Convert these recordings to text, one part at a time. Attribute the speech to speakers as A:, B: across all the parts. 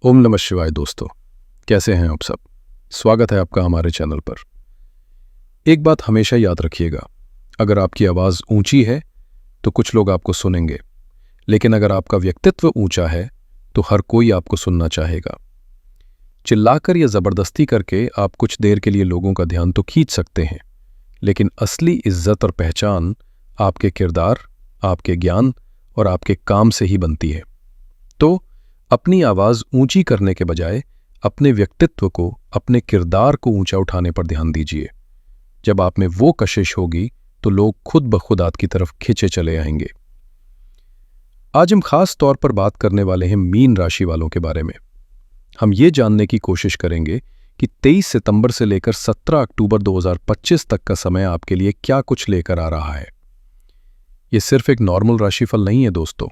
A: ओम नमः शिवाय दोस्तों, कैसे हैं आप सब। स्वागत है आपका हमारे चैनल पर। एक बात हमेशा याद रखिएगा, अगर आपकी आवाज़ ऊंची है तो कुछ लोग आपको सुनेंगे, लेकिन अगर आपका व्यक्तित्व ऊंचा है तो हर कोई आपको सुनना चाहेगा। चिल्लाकर या ज़बरदस्ती करके आप कुछ देर के लिए लोगों का ध्यान तो खींच सकते हैं, लेकिन असली इज्जत और पहचान आपके किरदार, आपके ज्ञान और आपके काम से ही बनती है। तो अपनी आवाज़ ऊंची करने के बजाय अपने व्यक्तित्व को, अपने किरदार को ऊंचा उठाने पर ध्यान दीजिए। जब आप में वो कशिश होगी तो लोग खुद ब खुद आपकी तरफ खिंचे चले आएंगे। आज हम खास तौर पर बात करने वाले हैं मीन राशि वालों के बारे में। हम ये जानने की कोशिश करेंगे कि 23 सितंबर से लेकर 17 अक्टूबर 2025 तक का समय आपके लिए क्या कुछ लेकर आ रहा है। ये सिर्फ एक नॉर्मल राशिफल नहीं है दोस्तों,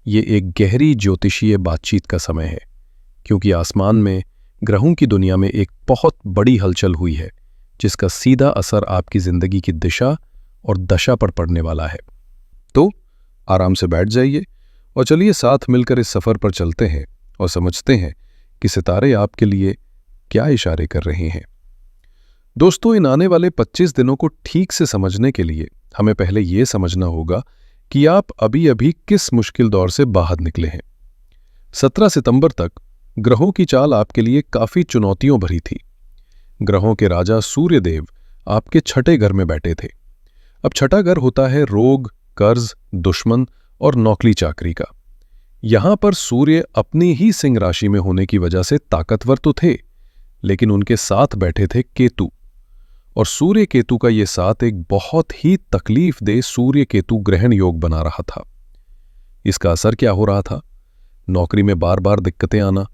A: ये एक गहरी ज्योतिषीय बातचीत का समय है, क्योंकि आसमान में ग्रहों की दुनिया में एक बहुत बड़ी हलचल हुई है जिसका सीधा असर आपकी जिंदगी की दिशा और दशा पर पड़ने वाला है। तो आराम से बैठ जाइए और चलिए साथ मिलकर इस सफर पर चलते हैं और समझते हैं कि सितारे आपके लिए क्या इशारे कर रहे हैं। दोस्तों, इन आने वाले 25 दिनों को ठीक से समझने के लिए हमें पहले ये समझना होगा कि आप अभी अभी किस मुश्किल दौर से बाहर निकले हैं। 17 सितंबर तक ग्रहों की चाल आपके लिए काफी चुनौतियों भरी थी। ग्रहों के राजा सूर्यदेव आपके छठे घर में बैठे थे। अब छठा घर होता है रोग, कर्ज, दुश्मन और नौकरी चाकरी का। यहां पर सूर्य अपनी ही सिंह राशि में होने की वजह से ताकतवर तो थे, लेकिन उनके साथ बैठे थे केतु, और सूर्य केतु का ये साथ एक बहुत ही तकलीफदेह सूर्य केतु ग्रहण योग बना रहा था। इसका असर क्या हो रहा था? नौकरी में बार बार दिक्कतें आना,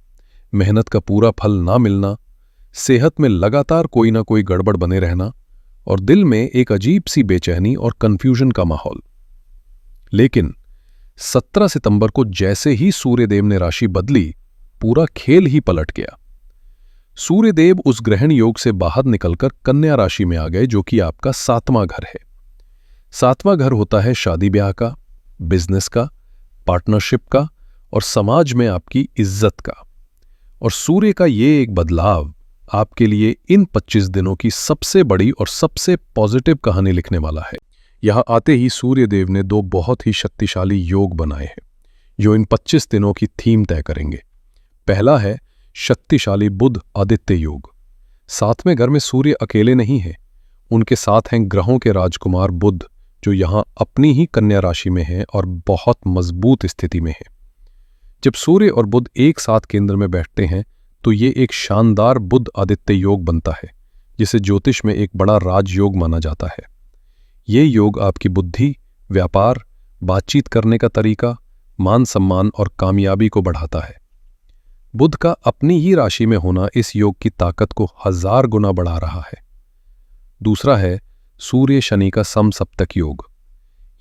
A: मेहनत का पूरा फल ना मिलना, सेहत में लगातार कोई ना कोई गड़बड़ बने रहना और दिल में एक अजीब सी बेचैनी और कंफ्यूजन का माहौल। लेकिन 17 सितंबर को जैसे ही सूर्यदेव ने राशि बदली, पूरा खेल ही पलट गया। सूर्यदेव उस ग्रहण योग से बाहर निकलकर कन्या राशि में आ गए, जो कि आपका 7वां घर है। 7वां घर होता है शादी ब्याह का, बिजनेस का, पार्टनरशिप का और समाज में आपकी इज्जत का। और सूर्य का ये एक बदलाव आपके लिए इन 25 दिनों की सबसे बड़ी और सबसे पॉजिटिव कहानी लिखने वाला है। यहां आते ही सूर्यदेव ने दो बहुत ही शक्तिशाली योग बनाए हैं जो इन 25 दिनों की थीम तय करेंगे। पहला है शक्तिशाली बुध आदित्य योग। 7वें घर में सूर्य अकेले नहीं है, उनके साथ हैं ग्रहों के राजकुमार बुध, जो यहां अपनी ही कन्या राशि में है और बहुत मजबूत स्थिति में है। जब सूर्य और बुध एक साथ केंद्र में बैठते हैं तो ये एक शानदार बुध आदित्य योग बनता है, जिसे ज्योतिष में एक बड़ा राजयोग माना जाता है। ये योग आपकी बुद्धि, व्यापार, बातचीत करने का तरीका, मान सम्मान और कामयाबी को बढ़ाता है। बुध का अपनी ही राशि में होना इस योग की ताकत को 1000 गुना बढ़ा रहा है। दूसरा है सूर्य शनि का समसप्तक योग।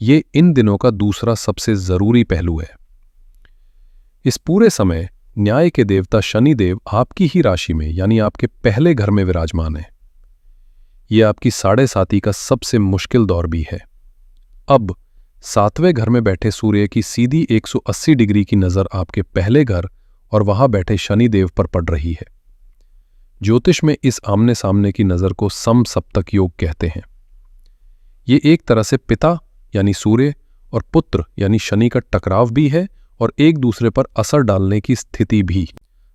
A: ये इन दिनों का दूसरा सबसे जरूरी पहलू है। इस पूरे समय न्याय के देवता शनिदेव आपकी ही राशि में यानी आपके पहले घर में विराजमान है। ये आपकी 7.5 का सबसे मुश्किल दौर भी है। अब 7वें घर में बैठे सूर्य की सीधी 180 डिग्री की नजर आपके पहले घर और वहां बैठे शनिदेव पर पड़ रही है। ज्योतिष में इस आमने सामने की नजर को समसप्तक योग कहते हैं। ये एक तरह से पिता यानी सूर्य और पुत्र यानी शनि का टकराव भी है और एक दूसरे पर असर डालने की स्थिति भी।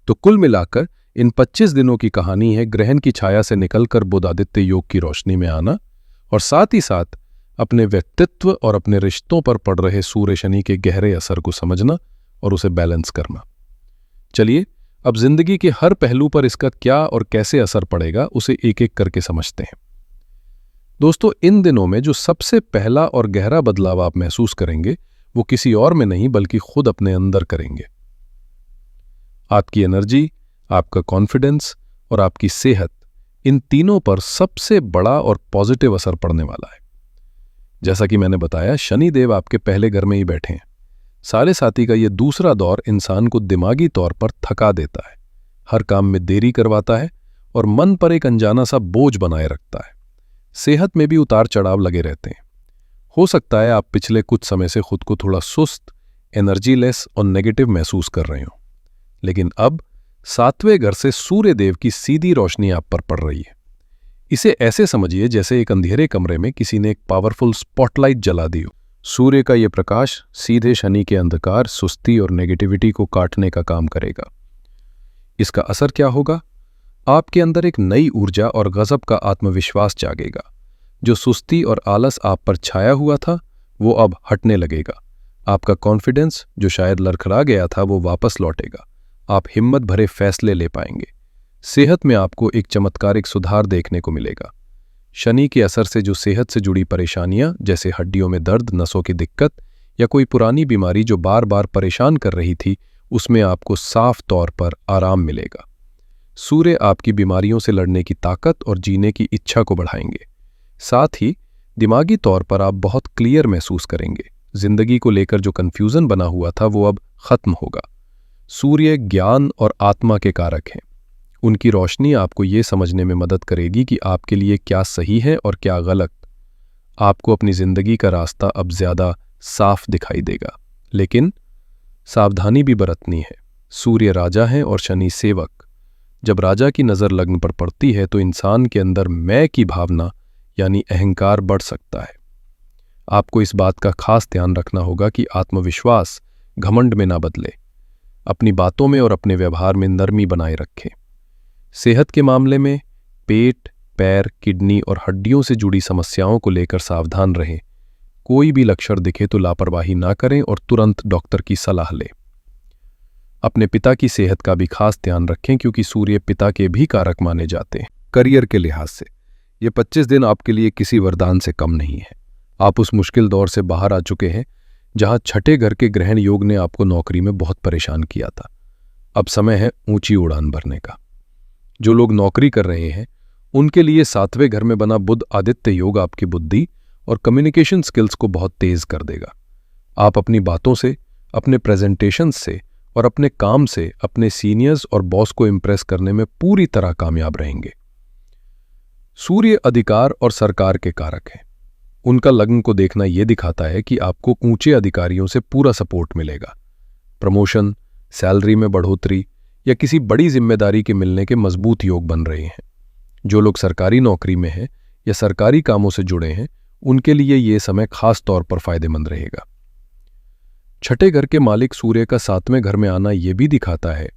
A: तो कुल मिलाकर इन 25 दिनों की कहानी है ग्रहण की छाया से निकलकर बुध आदित्य योग की रोशनी में आना और साथ ही साथ अपने व्यक्तित्व और अपने रिश्तों पर पड़ रहे सूर्य शनि के गहरे असर को समझना और उसे बैलेंस करना। चलिए अब जिंदगी के हर पहलू पर इसका क्या और कैसे असर पड़ेगा उसे एक एक करके समझते हैं। दोस्तों, इन दिनों में जो सबसे पहला और गहरा बदलाव आप महसूस करेंगे वो किसी और में नहीं बल्कि खुद अपने अंदर करेंगे। आपकी एनर्जी, आपका कॉन्फिडेंस और आपकी सेहत, इन तीनों पर सबसे बड़ा और पॉजिटिव असर पड़ने वाला है। जैसा कि मैंने बताया, शनिदेव आपके पहले घर में ही बैठे हैं। 7.5 का ये दूसरा दौर इंसान को दिमागी तौर पर थका देता है, हर काम में देरी करवाता है और मन पर एक अनजाना सा बोझ बनाए रखता है। सेहत में भी उतार चढ़ाव लगे रहते हैं। हो सकता है आप पिछले कुछ समय से खुद को थोड़ा सुस्त, एनर्जीलेस और नेगेटिव महसूस कर रहे हो, लेकिन अब सातवें घर से सूर्य देव की सीधी रोशनी आप पर पड़ रही है। इसे ऐसे समझिए जैसे एक अंधेरे कमरे में किसी ने एक पावरफुल स्पॉटलाइट जला दी हो। सूर्य का यह प्रकाश सीधे शनि के अंधकार, सुस्ती और नेगेटिविटी को काटने का काम करेगा। इसका असर क्या होगा? आपके अंदर एक नई ऊर्जा और गजब का आत्मविश्वास जागेगा। जो सुस्ती और आलस आप पर छाया हुआ था वो अब हटने लगेगा। आपका कॉन्फिडेंस जो शायद लड़खड़ा गया था वो वापस लौटेगा। आप हिम्मत भरे फैसले ले पाएंगे। सेहत में आपको एक चमत्कारिक सुधार देखने को मिलेगा। शनि के असर से जो सेहत से जुड़ी परेशानियां जैसे हड्डियों में दर्द, नसों की दिक्कत या कोई पुरानी बीमारी जो बार बार परेशान कर रही थी, उसमें आपको साफ तौर पर आराम मिलेगा। सूर्य आपकी बीमारियों से लड़ने की ताकत और जीने की इच्छा को बढ़ाएंगे। साथ ही दिमागी तौर पर आप बहुत क्लियर महसूस करेंगे। जिंदगी को लेकर जो कन्फ्यूजन बना हुआ था वो अब खत्म होगा। सूर्य ज्ञान और आत्मा के कारक हैं। उनकी रोशनी आपको ये समझने में मदद करेगी कि आपके लिए क्या सही है और क्या गलत। आपको अपनी जिंदगी का रास्ता अब ज्यादा साफ दिखाई देगा, लेकिन सावधानी भी बरतनी है। सूर्य राजा है और शनि सेवक। जब राजा की नज़र लग्न पर पड़ती है तो इंसान के अंदर मैं की भावना यानी अहंकार बढ़ सकता है। आपको इस बात का खास ध्यान रखना होगा कि आत्मविश्वास घमंड में ना बदले। अपनी बातों में और अपने व्यवहार में नरमी बनाए रखें। सेहत के मामले में पेट, पैर, किडनी और हड्डियों से जुड़ी समस्याओं को लेकर सावधान रहें। कोई भी लक्षण दिखे तो लापरवाही ना करें और तुरंत डॉक्टर की सलाह लें। अपने पिता की सेहत का भी खास ध्यान रखें क्योंकि सूर्य पिता के भी कारक माने जाते हैं। करियर के लिहाज से ये 25 दिन आपके लिए किसी वरदान से कम नहीं है। आप उस मुश्किल दौर से बाहर आ चुके हैं जहां छठे घर के ग्रहण योग ने आपको नौकरी में बहुत परेशान किया था। अब समय है ऊंची उड़ान भरने का। जो लोग नौकरी कर रहे हैं उनके लिए सातवें घर में बना बुध आदित्य योग आपकी बुद्धि और कम्युनिकेशन स्किल्स को बहुत तेज कर देगा। आप अपनी बातों से, अपने प्रेजेंटेशन से और अपने काम से अपने सीनियर्स और बॉस को इंप्रेस करने में पूरी तरह कामयाब रहेंगे। सूर्य अधिकार और सरकार के कारक हैं। उनका लग्न को देखना यह दिखाता है कि आपको ऊंचे अधिकारियों से पूरा सपोर्ट मिलेगा। प्रमोशन, सैलरी में बढ़ोतरी या किसी बड़ी जिम्मेदारी के मिलने के मजबूत योग बन रहे हैं। जो लोग सरकारी नौकरी में हैं या सरकारी कामों से जुड़े हैं उनके लिए यह समय खास तौर पर फायदेमंद रहेगा। छठे घर के मालिक सूर्य का सातवें घर में आना यह भी दिखाता है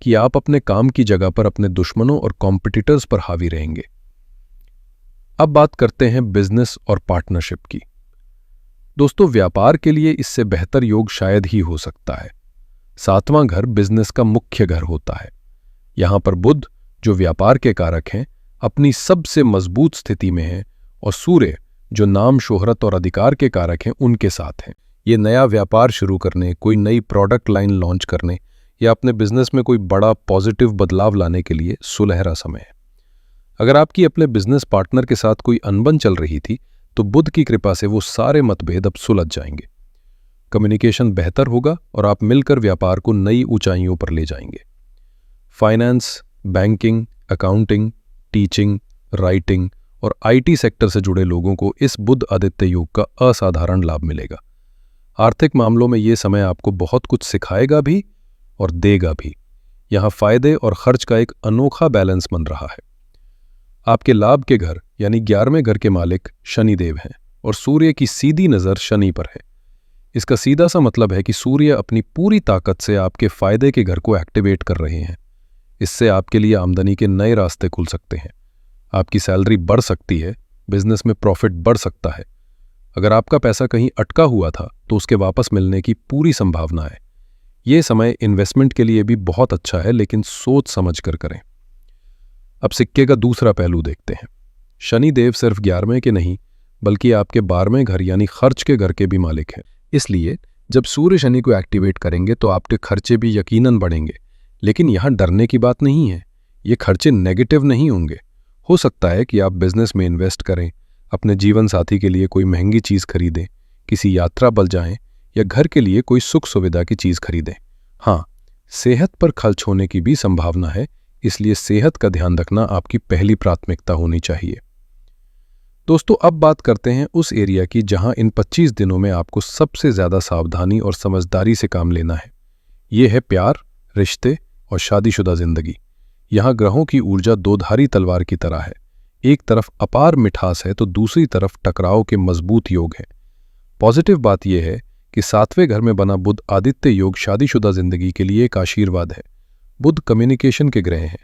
A: कि आप अपने काम की जगह पर अपने दुश्मनों और कॉम्पिटिटर्स पर हावी रहेंगे। अब बात करते हैं बिजनेस और पार्टनरशिप की। दोस्तों, व्यापार के लिए इससे बेहतर योग शायद ही हो सकता है। सातवां घर बिजनेस का मुख्य घर होता है। यहां पर बुध जो व्यापार के कारक हैं अपनी सबसे मजबूत स्थिति में है और सूर्य जो नाम, शोहरत और अधिकार के कारक हैं उनके साथ हैं। ये नया व्यापार शुरू करने, कोई नई प्रोडक्ट लाइन लॉन्च करने या अपने बिजनेस में कोई बड़ा पॉजिटिव बदलाव लाने के लिए सुनहरा समय है। अगर आपकी अपने बिजनेस पार्टनर के साथ कोई अनबन चल रही थी तो बुध की कृपा से वो सारे मतभेद अब सुलझ जाएंगे। कम्युनिकेशन बेहतर होगा और आप मिलकर व्यापार को नई ऊंचाइयों पर ले जाएंगे। Finance, banking, accounting, teaching, writing और आईटी सेक्टर से जुड़े लोगों को इस बुध आदित्य योग का असाधारण लाभ मिलेगा। आर्थिक मामलों में ये समय आपको बहुत कुछ सिखाएगा भी और देगा भी। यहां फायदे और खर्च का एक अनोखा बैलेंस बन रहा है। आपके लाभ के घर यानी 11वें घर के मालिक शनिदेव हैं और सूर्य की सीधी नज़र शनि पर है। इसका सीधा सा मतलब है कि सूर्य अपनी पूरी ताकत से आपके फायदे के घर को एक्टिवेट कर रहे हैं। इससे आपके लिए आमदनी के नए रास्ते खुल सकते हैं। आपकी सैलरी बढ़ सकती है, बिजनेस में प्रॉफिट बढ़ सकता है। अगर आपका पैसा कहीं अटका हुआ था तो उसके वापस मिलने की पूरी संभावना है। ये समय इन्वेस्टमेंट के लिए भी बहुत अच्छा है, लेकिन सोच समझ कर करें। अब सिक्के का दूसरा पहलू देखते हैं। शनिदेव सिर्फ 11वें के नहीं बल्कि आपके 12वें घर यानी खर्च के घर के भी मालिक हैं। इसलिए जब सूर्य शनि को एक्टिवेट करेंगे तो आपके खर्चे भी यकीनन बढ़ेंगे। लेकिन यहाँ डरने की बात नहीं है। ये खर्चे नेगेटिव नहीं होंगे। हो सकता है कि आप बिजनेस में इन्वेस्ट करें, अपने जीवन साथी के लिए कोई महंगी चीज़ खरीदें, किसी यात्रा पर जाएं या घर के लिए कोई सुख सुविधा की चीज़ खरीदें। हाँ, सेहत पर खर्च होने की भी संभावना है, इसलिए सेहत का ध्यान रखना आपकी पहली प्राथमिकता होनी चाहिए। दोस्तों, अब बात करते हैं उस एरिया की जहां इन 25 दिनों में आपको सबसे ज़्यादा सावधानी और समझदारी से काम लेना है। ये है प्यार, रिश्ते और शादीशुदा जिंदगी। यहाँ ग्रहों की ऊर्जा दोधारी तलवार की तरह है। एक तरफ अपार मिठास है तो दूसरी तरफ टकराव के मजबूत योग हैं। पॉजिटिव बात यह है कि 7वें घर में बना बुध आदित्य योग शादीशुदा जिंदगी के लिए एक आशीर्वाद है। बुध कम्युनिकेशन के ग्रह हैं।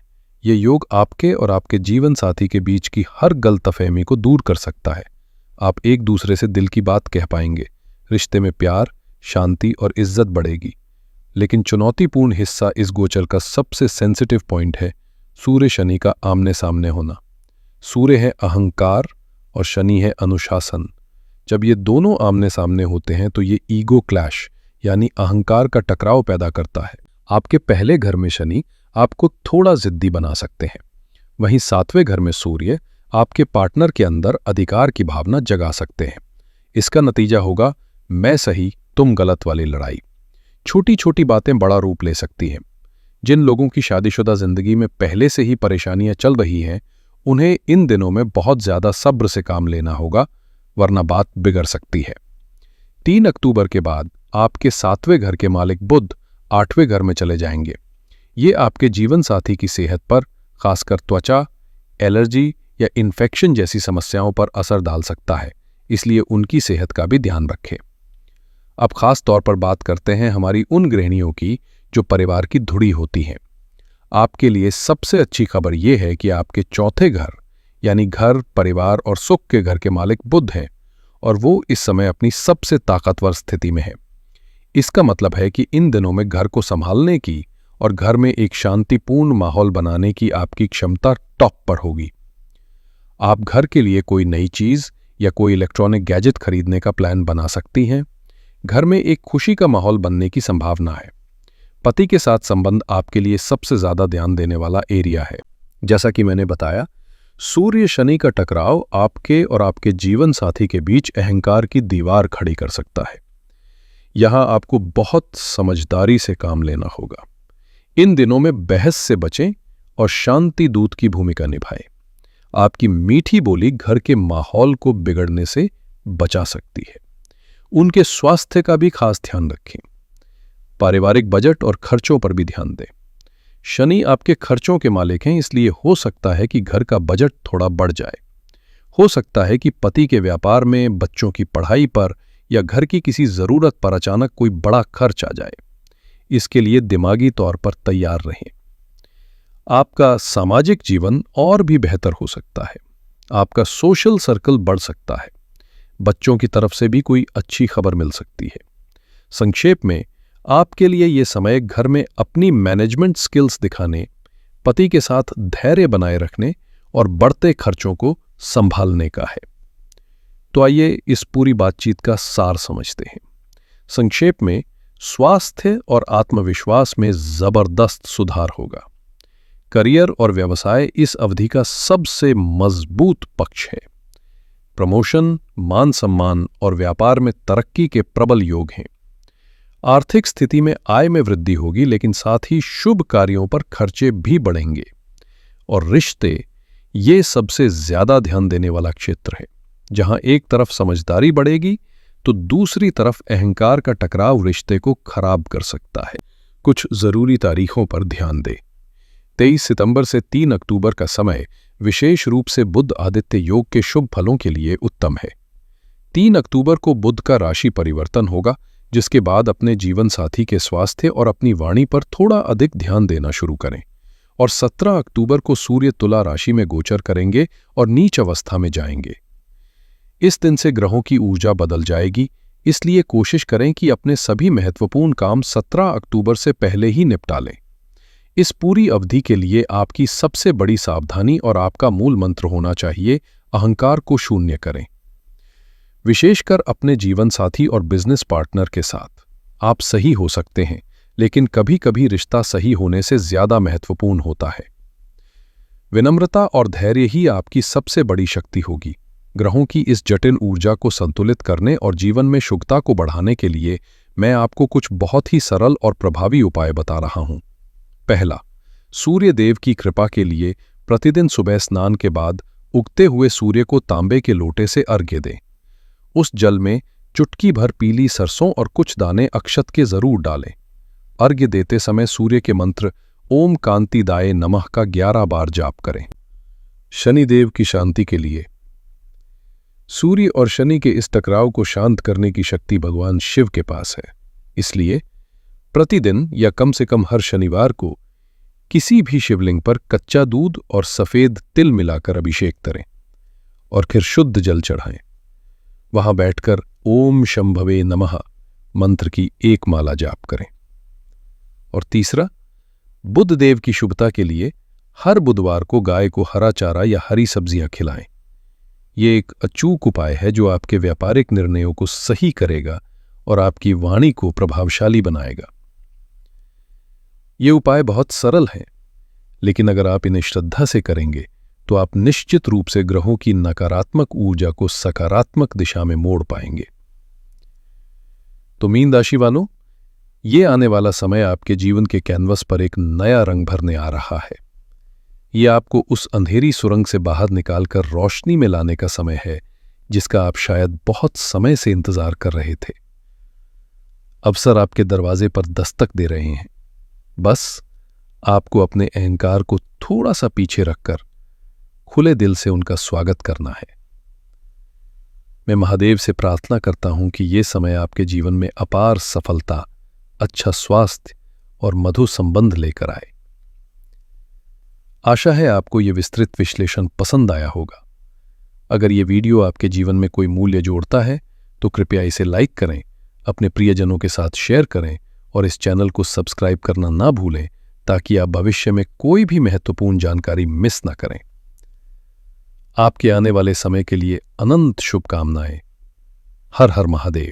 A: ये योग आपके और आपके जीवन साथी के बीच की हर गलतफहमी को दूर कर सकता है। आप एक दूसरे से दिल की बात कह पाएंगे। रिश्ते में प्यार, शांति और इज्जत बढ़ेगी। लेकिन चुनौतीपूर्ण हिस्सा इस गोचर का सबसे सेंसिटिव पॉइंट है सूर्य शनि का आमने सामने होना। सूर्य है अहंकार और शनि है अनुशासन। जब ये दोनों आमने सामने होते हैं तो ये ईगो क्लैश यानी अहंकार का टकराव पैदा करता है। आपके पहले घर में शनि आपको थोड़ा जिद्दी बना सकते हैं, वहीं 7वें घर में सूर्य आपके पार्टनर के अंदर अधिकार की भावना जगा सकते हैं। इसका नतीजा होगा मैं सही तुम गलत वाली लड़ाई। छोटी छोटी बातें बड़ा रूप ले सकती हैं। जिन लोगों की शादीशुदा जिंदगी में पहले से ही परेशानियां चल रही हैं, उन्हें इन दिनों में बहुत ज्यादा सब्र से काम लेना होगा, वरना बात बिगड़ सकती है। 3 अक्टूबर के बाद आपके 7वें घर के मालिक बुध 8वें घर में चले जाएंगे। ये आपके जीवन साथी की सेहत पर, खासकर त्वचा, एलर्जी या इन्फेक्शन जैसी समस्याओं पर असर डाल सकता है, इसलिए उनकी सेहत का भी ध्यान रखें। अब खास तौर पर बात करते हैं हमारी उन गृहिणियों की जो परिवार की धुरी होती हैं। आपके लिए सबसे अच्छी खबर यह है कि आपके चौथे घर यानी घर, परिवार और सुख के घर के मालिक बुध हैं और वो इस समय अपनी सबसे ताकतवर स्थिति में है। इसका मतलब है कि इन दिनों में घर को संभालने की और घर में एक शांतिपूर्ण माहौल बनाने की आपकी क्षमता टॉप पर होगी। आप घर के लिए कोई नई चीज या कोई इलेक्ट्रॉनिक गैजेट खरीदने का प्लान बना सकती हैं। घर में एक खुशी का माहौल बनने की संभावना है। पति के साथ संबंध आपके लिए सबसे ज्यादा ध्यान देने वाला एरिया है। जैसा कि मैंने बताया, सूर्य शनि का टकराव आपके और आपके जीवन साथी के बीच अहंकार की दीवार खड़ी कर सकता है। यहां आपको बहुत समझदारी से काम लेना होगा। इन दिनों में बहस से बचें और शांति दूत की भूमिका निभाएं। आपकी मीठी बोली घर के माहौल को बिगड़ने से बचा सकती है। उनके स्वास्थ्य का भी खास ध्यान रखें। पारिवारिक बजट और खर्चों पर भी ध्यान दें। शनि आपके खर्चों के मालिक हैं, इसलिए हो सकता है कि घर का बजट थोड़ा बढ़ जाए। हो सकता है कि पति के व्यापार में, बच्चों की पढ़ाई पर या घर की किसी जरूरत पर अचानक कोई बड़ा खर्च आ जाए। इसके लिए दिमागी तौर पर तैयार रहें। आपका सामाजिक जीवन और भी बेहतर हो सकता है। आपका सोशल सर्कल बढ़ सकता है। बच्चों की तरफ से भी कोई अच्छी खबर मिल सकती है। संक्षेप में, आपके लिए यह समय घर में अपनी मैनेजमेंट स्किल्स दिखाने, पति के साथ धैर्य बनाए रखने और बढ़ते खर्चों को संभालने का है। तो आइए इस पूरी बातचीत का सार समझते हैं। संक्षेप में, स्वास्थ्य और आत्मविश्वास में जबरदस्त सुधार होगा। करियर और व्यवसाय इस अवधि का सबसे मजबूत पक्ष है। प्रमोशन, मान सम्मान और व्यापार में तरक्की के प्रबल योग हैं। आर्थिक स्थिति में आय में वृद्धि होगी, लेकिन साथ ही शुभ कार्यों पर खर्चे भी बढ़ेंगे। और रिश्ते, ये सबसे ज्यादा ध्यान देने वाला क्षेत्र है, जहां एक तरफ समझदारी बढ़ेगी तो दूसरी तरफ अहंकार का टकराव रिश्ते को खराब कर सकता है। कुछ जरूरी तारीखों पर ध्यान दें। 23 सितंबर से 3 अक्टूबर का समय विशेष रूप से बुध आदित्य योग के शुभ फलों के लिए उत्तम है। 3 अक्टूबर को बुध का राशि परिवर्तन होगा, जिसके बाद अपने जीवन साथी के स्वास्थ्य और अपनी वाणी पर थोड़ा अधिक ध्यान देना शुरू करें। और 17 अक्टूबर को सूर्य तुला राशि में गोचर करेंगे और नीच अवस्था में जाएंगे। इस दिन से ग्रहों की ऊर्जा बदल जाएगी, इसलिए कोशिश करें कि अपने सभी महत्वपूर्ण काम 17 अक्टूबर से पहले ही निपटा लें। इस पूरी अवधि के लिए आपकी सबसे बड़ी सावधानी और आपका मूल मंत्र होना चाहिए, अहंकार को शून्य करें। विशेषकर अपने जीवन साथी और बिजनेस पार्टनर के साथ आप सही हो सकते हैं, लेकिन कभी कभी रिश्ता सही होने से ज्यादा महत्वपूर्ण होता है। विनम्रता और धैर्य ही आपकी सबसे बड़ी शक्ति होगी। ग्रहों की इस जटिल ऊर्जा को संतुलित करने और जीवन में शुभता को बढ़ाने के लिए मैं आपको कुछ बहुत ही सरल और प्रभावी उपाय बता रहा हूं। पहला, सूर्य देव की कृपा के लिए प्रतिदिन सुबह स्नान के बाद उगते हुए सूर्य को तांबे के लोटे से अर्घ्य दें। उस जल में चुटकी भर पीली सरसों और कुछ दाने अक्षत के जरूर डालें। अर्घ्य देते समय सूर्य के मंत्र ओम कांतिदाय नमः का 11 बार जाप करें। शनिदेव की शांति के लिए सूर्य और शनि के इस टकराव को शांत करने की शक्ति भगवान शिव के पास है। इसलिए प्रतिदिन या कम से कम हर शनिवार को किसी भी शिवलिंग पर कच्चा दूध और सफेद तिल मिलाकर अभिषेक करें और फिर शुद्ध जल चढ़ाएं। वहां बैठकर ओम शंभवे नमः मंत्र की 1 माला जाप करें। और तीसरा, बुध देव की शुभता के लिए हर बुधवार को गाय को हरा चारा या हरी सब्जियां खिलाएं। ये एक अचूक उपाय है जो आपके व्यापारिक निर्णयों को सही करेगा और आपकी वाणी को प्रभावशाली बनाएगा। ये उपाय बहुत सरल हैं, लेकिन अगर आप इन्हें श्रद्धा से करेंगे तो आप निश्चित रूप से ग्रहों की नकारात्मक ऊर्जा को सकारात्मक दिशा में मोड़ पाएंगे। तो मीन राशि वालों, ये आने वाला समय आपके जीवन के कैनवस पर एक नया रंग भरने आ रहा है। ये आपको उस अंधेरी सुरंग से बाहर निकालकर रोशनी में लाने का समय है जिसका आप शायद बहुत समय से इंतजार कर रहे थे। अवसर आपके दरवाजे पर दस्तक दे रहे हैं। बस आपको अपने अहंकार को थोड़ा सा पीछे रखकर खुले दिल से उनका स्वागत करना है। मैं महादेव से प्रार्थना करता हूं कि ये समय आपके जीवन में अपार सफलता, अच्छा स्वास्थ्य और मधुर संबंध लेकर आए। आशा है आपको ये विस्तृत विश्लेषण पसंद आया होगा। अगर ये वीडियो आपके जीवन में कोई मूल्य जोड़ता है तो कृपया इसे लाइक करें, अपने प्रियजनों के साथ शेयर करें और इस चैनल को सब्सक्राइब करना ना भूलें ताकि आप भविष्य में कोई भी महत्वपूर्ण जानकारी मिस ना करें। आपके आने वाले समय के लिए अनंत शुभकामनाएं। हर हर महादेव।